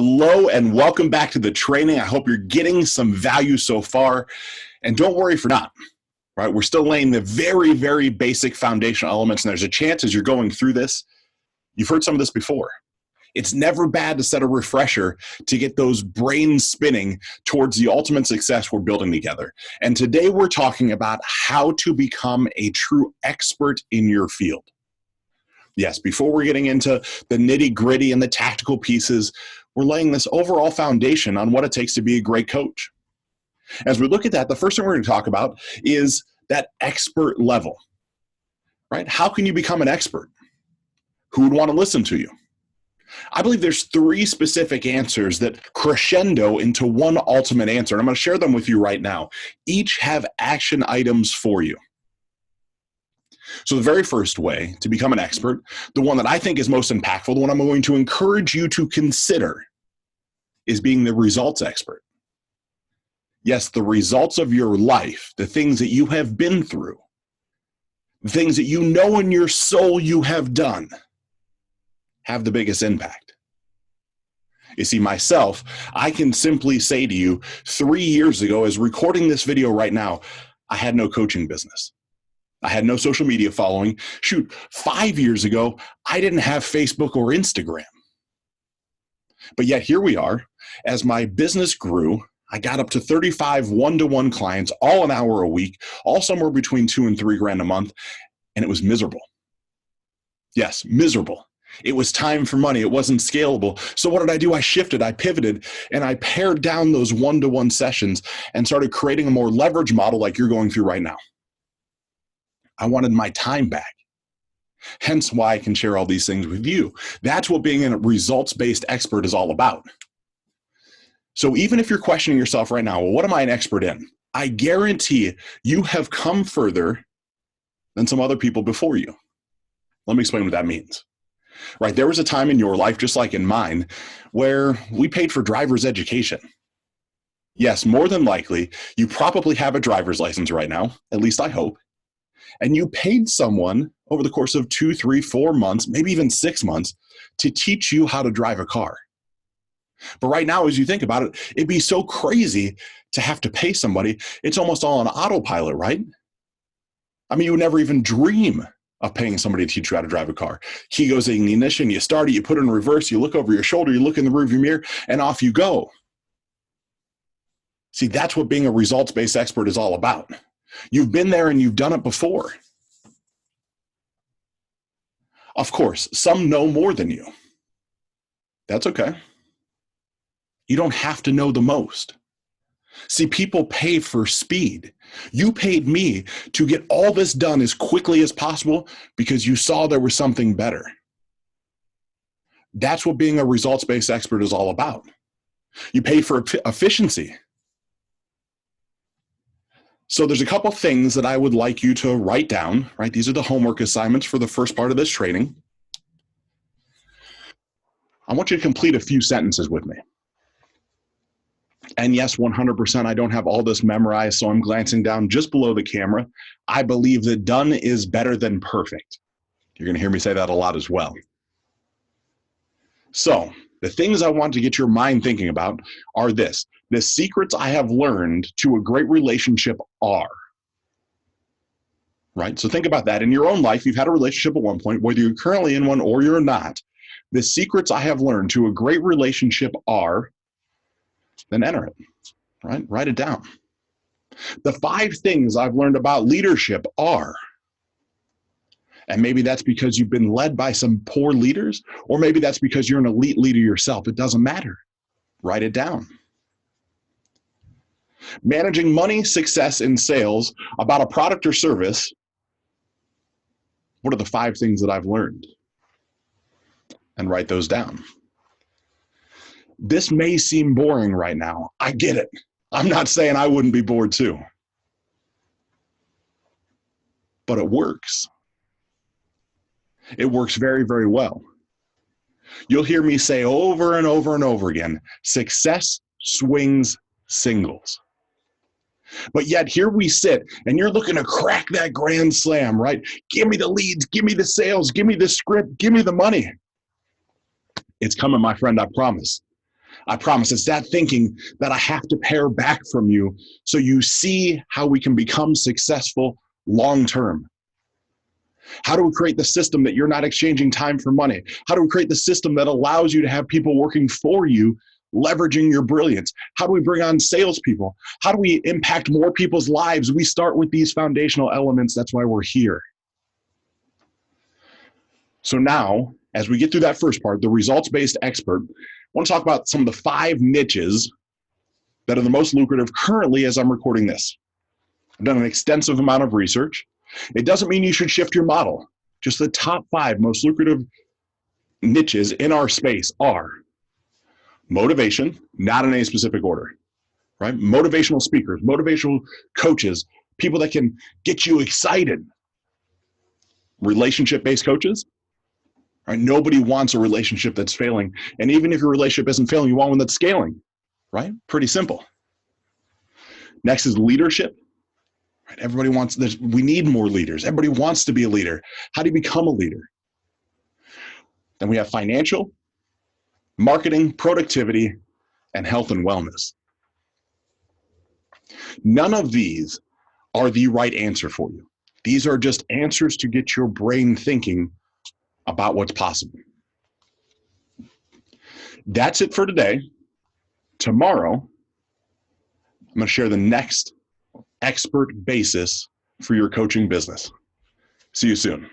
Hello and welcome back to the training. I hope you're getting some value so far. And don't worry if you're not, right? We're still laying the very, very basic foundational elements. And there's a chance as you're going through this, you've heard some of this before. It's never bad to set a refresher to get those brains spinning towards the ultimate success we're building together. And today we're talking about how to become a true expert in your field. Yes, before we're getting into the nitty-gritty and the tactical pieces, we're laying this overall foundation on what it takes to be a great coach. As we look at that, the first thing we're going to talk about is that expert level, right? How can you become an expert? Who would want to listen to you? I believe there's three specific answers that crescendo into one ultimate answer, and I'm going to share them with you right now. Each have action items for you. So the very first way to become an expert, the one that I think is most impactful, the one I'm going to encourage you to consider, is being the results expert. Yes, the results of your life, the things that you have been through, the things that you know in your soul you have done, have the biggest impact. You see, myself, I can simply say to you, 3 years ago, as recording this video right now, I had no coaching business. I had no social media following. Shoot, 5 years ago, I didn't have Facebook or Instagram. But yet here we are. As my business grew, I got up to 35 one-to-one clients, all an hour a week, all somewhere between $2,000 and $3,000 a month, and it was miserable. Yes, miserable. It was time for money. It wasn't scalable. So what did I do? I shifted, I pivoted, and I pared down those one-to-one sessions and started creating a more leverage model like you're going through right now. I wanted my time back. Hence why I can share all these things with you. That's what being a results-based expert is all about. So even if you're questioning yourself right now, well, what am I an expert in? I guarantee you have come further than some other people before you. Let me explain what that means. Right, there was a time in your life, just like in mine, where we paid for driver's education. Yes, more than likely, you probably have a driver's license right now, at least I hope. And you paid someone over the course of 2, 3, 4 months, maybe even 6 months, to teach you how to drive a car. But right now, as you think about it, it'd be so crazy to have to pay somebody. It's almost all on autopilot, right? I mean, you would never even dream of paying somebody to teach you how to drive a car. Key goes in the ignition, you start it, you put it in reverse, you look over your shoulder, you look in the rearview mirror, and off you go. See, that's what being a results-based expert is all about. You've been there and you've done it before. Of course, some know more than you. That's okay. You don't have to know the most. See, people pay for speed. You paid me to get all this done as quickly as possible because you saw there was something better. That's what being a results-based expert is all about. You pay for efficiency. So there's a couple things that I would like you to write down, right? These are the homework assignments for the first part of this training. I want you to complete a few sentences with me. And yes, 100%, I don't have all this memorized, so I'm glancing down just below the camera. I believe that done is better than perfect. You're going to hear me say that a lot as well. So the things I want to get your mind thinking about are this. The secrets I have learned to a great relationship are, right? So think about that. In your own life, you've had a relationship at one point, whether you're currently in one or you're not. The secrets I have learned to a great relationship are, then enter it, right? Write it down. The 5 things I've learned about leadership are, and maybe that's because you've been led by some poor leaders, or maybe that's because you're an elite leader yourself. It doesn't matter. Write it down. Managing money, success, and sales about a product or service. What are the 5 things that I've learned? And write those down. This may seem boring right now. I get it. I'm not saying I wouldn't be bored too. But it works. It works very, very well. You'll hear me say over and over and over again, success swings singles. But yet here we sit and you're looking to crack that grand slam, right? Give me the leads, give me the sales, give me the script, give me the money. It's coming, my friend, I promise. I promise it's that thinking that I have to pare back from you so you see how we can become successful long term. How do we create the system that you're not exchanging time for money? How do we create the system that allows you to have people working for you, leveraging your brilliance? How do we bring on salespeople? How do we impact more people's lives? We start with these foundational elements. That's why we're here. So now, as we get through that first part, the results-based expert, I want to talk about some of the 5 niches that are the most lucrative currently as I'm recording this. I've done an extensive amount of research. It doesn't mean you should shift your model. Just the top 5 most lucrative niches in our space are motivation, not in any specific order, right? Motivational speakers, motivational coaches, people that can get you excited. Relationship-based coaches, right? Nobody wants a relationship that's failing. And even if your relationship isn't failing, you want one that's scaling, right? Pretty simple. Next is leadership. Right? Everybody wants this. We need more leaders. Everybody wants to be a leader. How do you become a leader? Then we have financial, marketing, productivity, and health and wellness. None of these are the right answer for you. These are just answers to get your brain thinking about what's possible. That's it for today. Tomorrow, I'm going to share the next expert basis for your coaching business. See you soon.